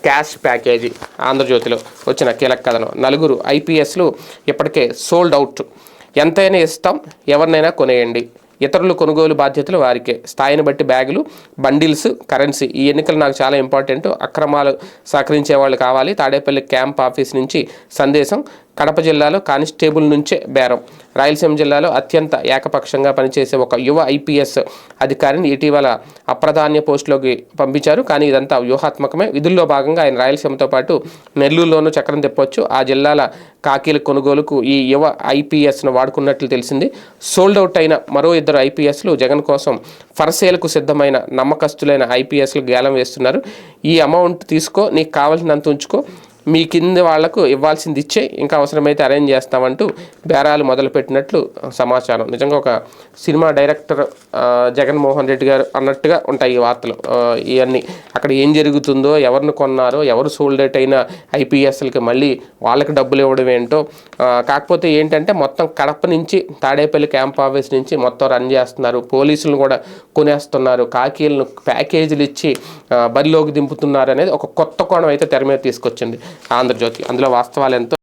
Cash package ఆంధ్రజ్యోతిలో వచ్చిన కీలక కథనం. 4 ఐపీఎస్లు ఇప్పటికే సోల్డ్ అవుట్. ఎంతైనా ఇస్తాం, ఎవరినైనా కొనేయండి. ఇతరులు కొనుగోలు బాధ్యతలు వారికే. స్థాయిని బట్టి బ్యాగులు, బండిల్స్, కరెన్సీ. ఈ ఎన్నికలు నాకు చాలా ఇంపార్టెంట్. అక్రమాలు సహకరించే వాళ్ళు కావాలి. తాడేపల్లి క్యాంప్ ఆఫీస్ నుంచి సందేశం. కడప జిల్లాలో కానిస్టేబుల్ నుంచే బేరం. రాయలసీమ జిల్లాలో అత్యంత ఏకపక్షంగా పనిచేసే ఒక యువ ఐపీఎస్ అధికారిని ఇటీవల అప్రధాన్య పోస్టులోకి పంపించారు. కానీ ఇదంతా వ్యూహాత్మకమే. విధుల్లో భాగంగా ఆయన రాయలసీమతో పాటు నెల్లూరులోనూ చక్రం తిప్పొచ్చు. ఆ జిల్లాల కాకీల కొనుగోలుకు ఈ యువ ఐపీఎస్ను వాడుకున్నట్లు తెలిసింది. సోల్డ్ అవుట్ అయిన మరో 2 ఐపీఎస్లు జగన్ కోసం ఫర్సేలకు సిద్ధమైన నమ్మకస్తులైన ఐపీఎస్లు గేలం వేస్తున్నారు. ఈ అమౌంట్ తీసుకో, నీకు కావాల్సినంత ఉంచుకో, మీ కింద వాళ్లకు ఇవ్వాల్సింది ఇచ్చే, ఇంకా అవసరమైతే అరేంజ్ చేస్తామంటూ బేరాలు మొదలుపెట్టినట్లు సమాచారం. నిజంగా ఒక సినిమా డైరెక్టర్ జగన్మోహన్ రెడ్డి గారు అన్నట్టుగా ఉంటాయి ఈ వార్తలు. ఇవన్నీ అక్కడ ఏం జరుగుతుందో, ఎవరిని కొన్నారో, ఎవరు సోల్డేట్ అయిన ఐపీఎస్లకి మళ్ళీ వాళ్ళకి డబ్బులు ఇవ్వడం ఏంటో. కాకపోతే ఏంటంటే మొత్తం కడప నుంచి తాడేపల్లి క్యాంప్ ఆఫీస్ నుంచి మొత్తం రన్ చేస్తున్నారు. పోలీసులను కూడా కొనేస్తున్నారు. కాకీలను ప్యాకేజీలు ఇచ్చి బరిలోకి దింపుతున్నారు అనేది ఒక కొత్త కోణం అయితే తెర మీద తీసుకొచ్చింది ఆంధ్రజ్యోతి. అందులో వాస్తవాలు ఎంతో